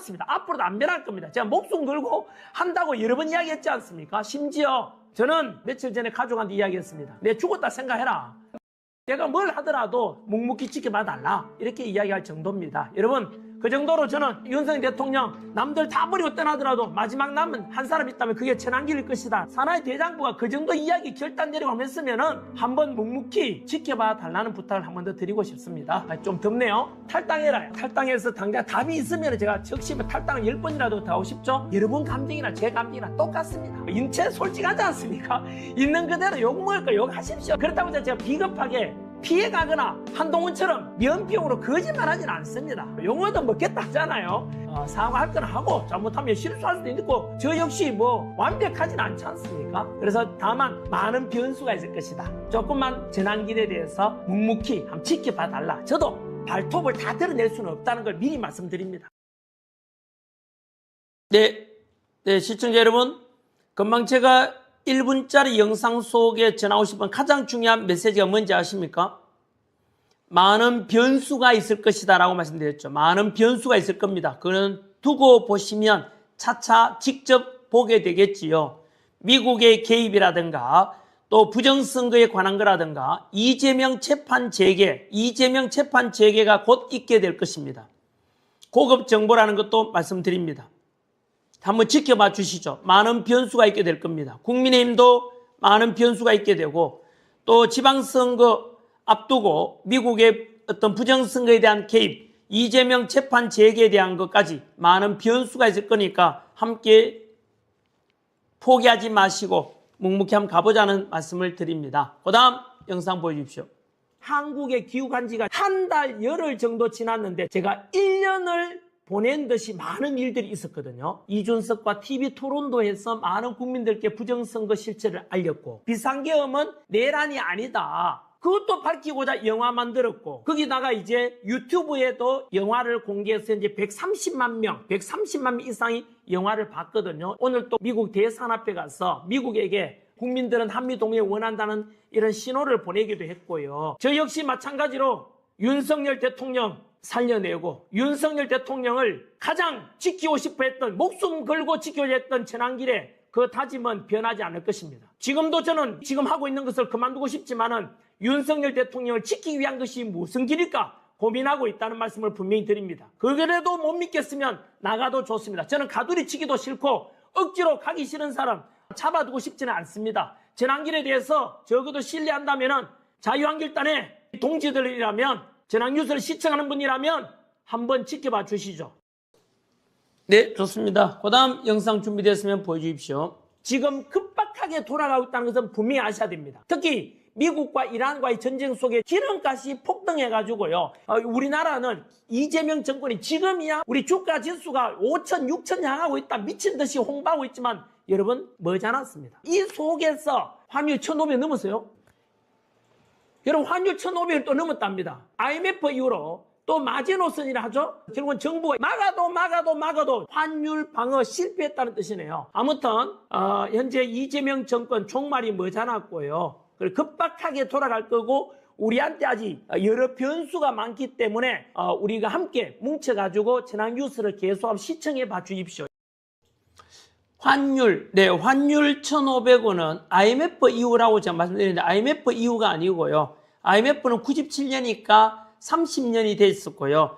변했습니다. 앞으로도 안 변할 겁니다. 제가 목숨 걸고 한다고 여러 번 이야기했지 않습니까? 심지어 저는 며칠 전에 가족한테 이야기했습니다. 내 죽었다 생각해라. 내가 뭘 하더라도 묵묵히 지켜봐 달라. 이렇게 이야기할 정도입니다. 여러분, 그 정도로 저는 윤석열 대통령 남들 다 버리고 떠나더라도 마지막 남은 한 사람 있다면 그게 천안길일 것이다. 사나이 대장부가 그 정도 이야기 결단 내리고 했으면은 한번 묵묵히 지켜봐 달라는 부탁을 한 번 더 드리고 싶습니다. 좀 덥네요. 탈당해라. 탈당해서 당장 답이 있으면 제가 적시 탈당을 10번이라도 더 하고 싶죠. 여러분 감정이나 제 감정이나 똑같습니다. 인체 솔직하지 않습니까? 있는 그대로 욕 먹을 거 욕하십시오. 그렇다고 해서 제가 비겁하게 피해가거나 한동훈처럼 면피용으로 거짓말하지는 않습니다. 용어도 먹겠다 하잖아요. 사과할 건 하고 잘못하면 실수할 수도 있고 저 역시 뭐 완벽하진 않지 않습니까? 그래서 다만 많은 변수가 있을 것이다. 조금만 전환길에 대해서 묵묵히 한번 지켜봐 달라. 저도 발톱을 다 드러낼 수는 없다는 걸 미리 말씀드립니다. 네, 시청자 여러분, 금방 제가 1분짜리 영상 속에 전하고 싶은 가장 중요한 메시지가 뭔지 아십니까? 많은 변수가 있을 것이다 라고 말씀드렸죠. 많은 변수가 있을 겁니다. 그거는 두고 보시면 차차 직접 보게 되겠지요. 미국의 개입이라든가 또 부정선거에 관한 거라든가 이재명 재판 재개가 곧 있게 될 것입니다. 고급 정보라는 것도 말씀드립니다. 한번 지켜봐 주시죠. 많은 변수가 있게 될 겁니다. 국민의힘도 많은 변수가 있게 되고 또 지방선거 앞두고 미국의 어떤 부정선거에 대한 개입, 이재명 재판 재개에 대한 것까지 많은 변수가 있을 거니까 함께 포기하지 마시고 묵묵히 한번 가보자는 말씀을 드립니다. 그 다음 영상 보여주십시오. 한국에 귀국한 지가 한 달 열흘 정도 지났는데 제가 1년을 보낸 듯이 많은 일들이 있었거든요. 이준석과 TV 토론도 해서 많은 국민들께 부정선거 실체를 알렸고 비상계엄은 내란이 아니다. 그것도 밝히고자 영화 만들었고 거기다가 이제 유튜브에도 영화를 공개해서 이제 130만 명 이상이 영화를 봤거든요. 오늘 또 미국 대선 앞에 가서 미국에게 국민들은 한미동맹을 원한다는 이런 신호를 보내기도 했고요. 저 역시 마찬가지로 윤석열 대통령 살려내고 윤석열 대통령을 가장 지키고 싶어 했던 목숨 걸고 지켜야 했던 천안길에 그 다짐은 변하지 않을 것입니다. 지금도 저는 지금 하고 있는 것을 그만두고 싶지만은 윤석열 대통령을 지키기 위한 것이 무슨 길일까 고민하고 있다는 말씀을 분명히 드립니다. 그래도 못 믿겠으면 나가도 좋습니다. 저는 가두리 치기도 싫고 억지로 가기 싫은 사람 잡아두고 싶지는 않습니다. 천안길에 대해서 적어도 신뢰한다면은 자유한길단의 동지들이라면 전환뉴스를 시청하는 분이라면 한번 지켜봐 주시죠. 네, 좋습니다. 그 다음 영상 준비됐으면 보여주십시오. 지금 급박하게 돌아가고 있다는 것은 분명히 아셔야 됩니다. 특히 미국과 이란과의 전쟁 속에 기름값이 폭등해가지고요. 우리나라는 이재명 정권이 지금이야 우리 주가 지수가 5천, 6천 향하고 있다. 미친 듯이 홍보하고 있지만 여러분 머지 않았습니다. 이 속에서 환율 1,500 넘었어요. 여러분 환율 1,500을 또 넘었답니다. IMF 이후로 또 마지노선이라 하죠. 결국은 정부가 막아도 환율 방어 실패했다는 뜻이네요. 아무튼 현재 이재명 정권 종말이 머지않았고요. 급박하게 돌아갈 거고 우리한테 아직 여러 변수가 많기 때문에 우리가 함께 뭉쳐가지고 천안뉴스를 계속 한번 시청해 봐 주십시오. 환율 1,500원은 IMF 이후라고 제가 말씀드렸는데 IMF 이후가 아니고요. IMF는 97년이니까 30년이 됐었고요.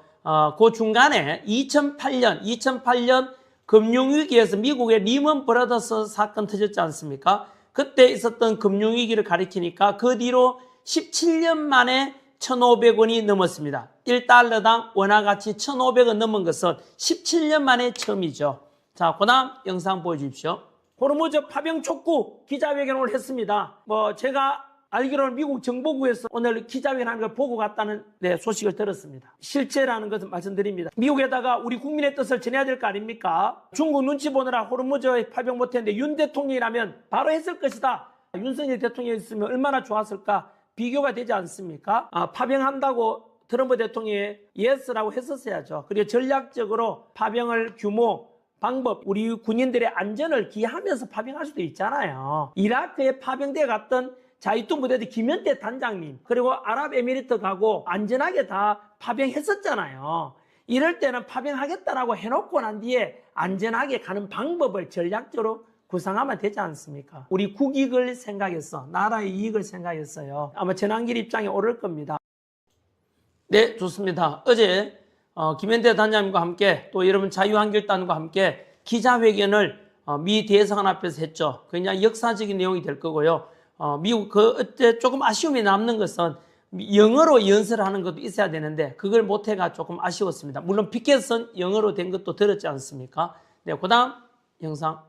그 중간에 2008년 금융위기에서 미국의 리먼 브라더스 사건 터졌지 않습니까? 그때 있었던 금융위기를 가리키니까 그 뒤로 17년 만에 1,500원이 넘었습니다. 1달러당 원화가치 1,500원 넘은 것은 17년 만에 처음이죠. 자, 그 다음 영상 보여주십시오. 호르무즈 파병 촉구 기자회견을 했습니다. 제가 알기로는 미국 정보국에서 오늘 기자회견하는 걸 보고 갔다는 소식을 들었습니다. 실제라는 것을 말씀드립니다. 미국에다가 우리 국민의 뜻을 전해야 될 거 아닙니까? 중국 눈치 보느라 호르무즈에 파병 못했는데 윤 대통령이라면 바로 했을 것이다. 윤석열 대통령이 있으면 얼마나 좋았을까 비교가 되지 않습니까? 파병한다고 트럼프 대통령이 예스라고 했었어야죠. 그리고 전략적으로 파병을 규모 방법, 우리 군인들의 안전을 기하면서 파병할 수도 있잖아요. 이라크에 파병대에 갔던 자유투 부대들 김현태 단장님 그리고 아랍에미리트 가고 안전하게 다 파병했었잖아요. 이럴 때는 파병하겠다라고 해놓고 난 뒤에 안전하게 가는 방법을 전략적으로 구상하면 되지 않습니까? 우리 국익을 생각해서, 나라의 이익을 생각했어요. 아마 전환길 입장에 오를 겁니다. 네, 좋습니다. 어제 김현대 단장님과 함께 또 여러분 자유한국당과 함께 기자회견을 미 대사관 앞에서 했죠. 그냥 역사적인 내용이 될 거고요. 미국 어째 조금 아쉬움이 남는 것은 영어로 연설을 하는 것도 있어야 되는데 그걸 못해가 조금 아쉬웠습니다. 물론 피켓은 영어로 된 것도 들었지 않습니까? 네, 그다음 영상.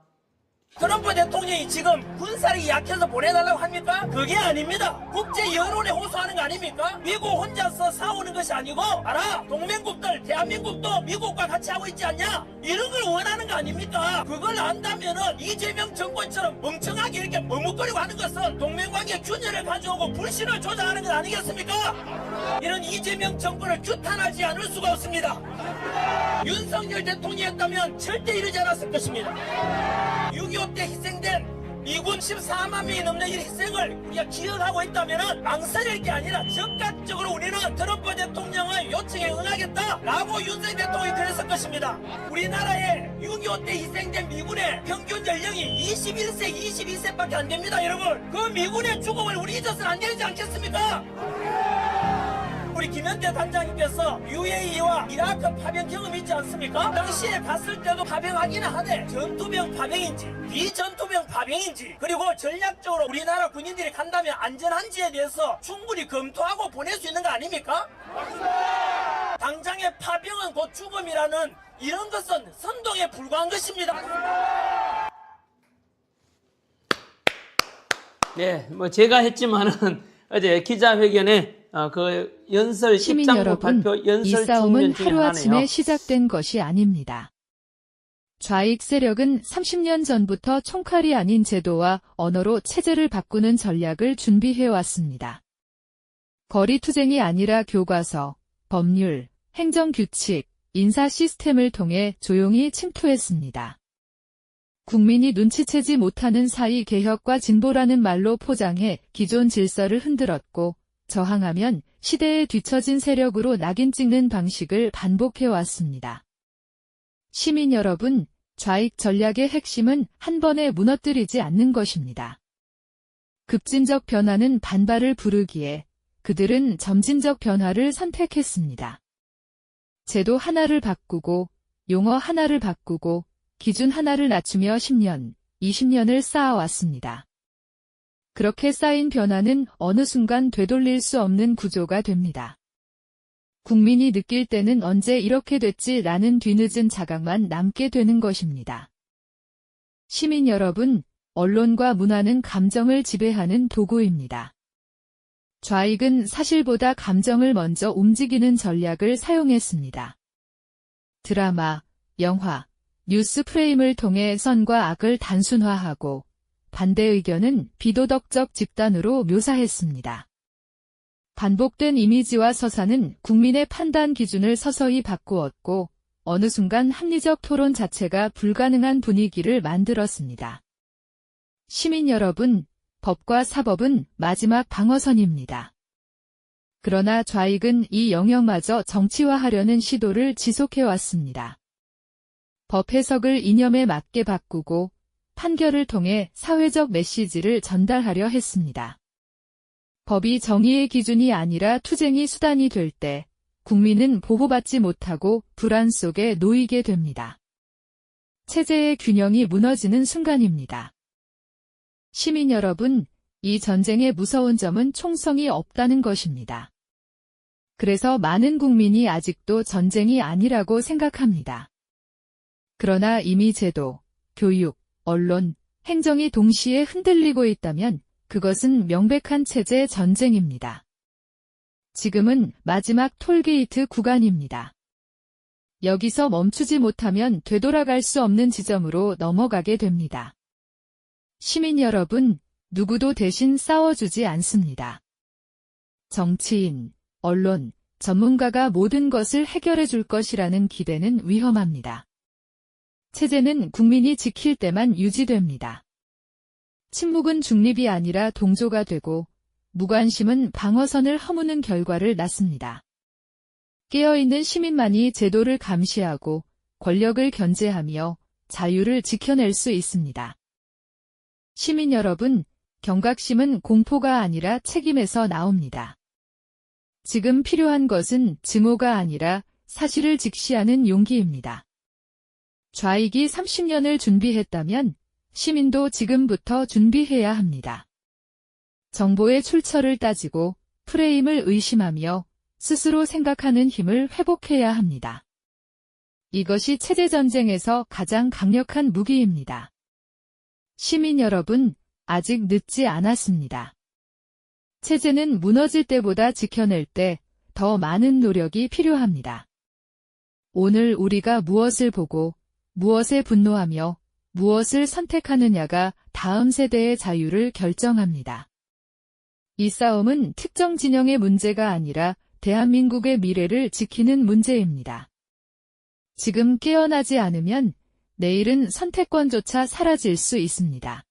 트럼프 대통령이 지금 군사력이 약해서 보내달라고 합니까? 그게 아닙니다. 국제 여론에 호소하는 거 아닙니까? 미국 혼자서 싸우는 것이 아니고 알아, 동맹국들 대한민국도 미국과 같이 하고 있지 않냐? 이런 걸 원하는 거 아닙니까? 그걸 안다면은 이재명 정권처럼 멍청하게 이렇게 머뭇거리고 하는 것은 동맹관계 균열을 가져오고 불신을 조장하는 것 아니겠습니까? 이런 이재명 정권을 규탄하지 않을 수가 없습니다. 윤석열 대통령이었다면 절대 이러지 않았을 것입니다. 6.25 때 희생된 미군 14만 명이 넘는 이 희생을 우리가 기억하고 있다면 망설일 게 아니라 적극적으로 우리는 트럼프 대통령의 요청에 응하겠다라고 윤석열 대통령이 그랬을 것입니다. 우리나라에 6.25 때 희생된 미군의 평균 연령이 21세, 22세밖에 안 됩니다, 여러분. 그 미군의 죽음을 우리 잊어서는 안 되지 않겠습니까? 우리 김현대 단장님께서 UAE와 이라크 파병 경험이 있지 않습니까? 당시에 갔을 때도 파병하기는 하되 전투병 파병인지 비전투병 파병인지 그리고 전략적으로 우리나라 군인들이 간다면 안전한지에 대해서 충분히 검토하고 보낼 수 있는 거 아닙니까? 당장의 파병은 곧 죽음이라는 이런 것은 선동에 불과한 것입니다. 네, 뭐 제가 했지만은 어제 기자회견에 그 연설 시민 입장부 여러분, 발표 연설 이 싸움은 중에 하나네요. 하루아침에 시작된 것이 아닙니다. 좌익 세력은 30년 전부터 총칼이 아닌 제도와 언어로 체제를 바꾸는 전략을 준비해왔습니다. 거리투쟁이 아니라 교과서, 법률, 행정규칙, 인사 시스템을 통해 조용히 침투했습니다. 국민이 눈치채지 못하는 사이 개혁과 진보라는 말로 포장해 기존 질서를 흔들었고 저항하면 시대에 뒤처진 세력으로 낙인 찍는 방식을 반복해왔습니다. 시민 여러분, 좌익 전략의 핵심은 한 번에 무너뜨리지 않는 것입니다. 급진적 변화는 반발을 부르기에 그들은 점진적 변화를 선택했습니다. 제도 하나를 바꾸고 용어 하나를 바꾸고 기준 하나를 낮추며 10년, 20년을 쌓아왔습니다. 그렇게 쌓인 변화는 어느 순간 되돌릴 수 없는 구조가 됩니다. 국민이 느낄 때는 언제 이렇게 됐지라는 뒤늦은 자각만 남게 되는 것입니다. 시민 여러분, 언론과 문화는 감정을 지배하는 도구입니다. 좌익은 사실보다 감정을 먼저 움직이는 전략을 사용했습니다. 드라마, 영화, 뉴스 프레임을 통해 선과 악을 단순화하고 반대 의견은 비도덕적 집단으로 묘사했습니다. 반복된 이미지와 서사는 국민의 판단 기준을 서서히 바꾸었고 어느 순간 합리적 토론 자체가 불가능한 분위기를 만들었습니다. 시민 여러분, 법과 사법은 마지막 방어선입니다. 그러나 좌익은 이 영역마저 정치화하려는 시도를 지속해왔습니다. 법 해석을 이념에 맞게 바꾸고 판결을 통해 사회적 메시지를 전달하려 했습니다. 법이 정의의 기준이 아니라 투쟁의 수단이 될 때 국민은 보호받지 못하고 불안 속에 놓이게 됩니다. 체제의 균형이 무너지는 순간입니다. 시민 여러분, 이 전쟁의 무서운 점은 총성이 없다는 것입니다. 그래서 많은 국민이 아직도 전쟁이 아니라고 생각합니다. 그러나 이미 제도, 교육, 언론, 행정이 동시에 흔들리고 있다면 그것은 명백한 체제 전쟁입니다. 지금은 마지막 톨게이트 구간입니다. 여기서 멈추지 못하면 되돌아갈 수 없는 지점으로 넘어가게 됩니다. 시민 여러분, 누구도 대신 싸워주지 않습니다. 정치인, 언론, 전문가가 모든 것을 해결해 줄 것이라는 기대는 위험합니다. 체제는 국민이 지킬 때만 유지됩니다. 침묵은 중립이 아니라 동조가 되고 무관심은 방어선을 허무는 결과를 낳습니다. 깨어있는 시민만이 제도를 감시하고 권력을 견제하며 자유를 지켜낼 수 있습니다. 시민 여러분, 경각심은 공포가 아니라 책임에서 나옵니다. 지금 필요한 것은 증오가 아니라 사실을 직시하는 용기입니다. 좌익이 30년을 준비했다면 시민도 지금부터 준비해야 합니다. 정보의 출처를 따지고 프레임을 의심하며 스스로 생각하는 힘을 회복해야 합니다. 이것이 체제전쟁에서 가장 강력한 무기입니다. 시민 여러분, 아직 늦지 않았습니다. 체제는 무너질 때보다 지켜낼 때 더 많은 노력이 필요합니다. 오늘 우리가 무엇을 보고 무엇에 분노하며 무엇을 선택하느냐가 다음 세대의 자유를 결정합니다. 이 싸움은 특정 진영의 문제가 아니라 대한민국의 미래를 지키는 문제입니다. 지금 깨어나지 않으면 내일은 선택권조차 사라질 수 있습니다.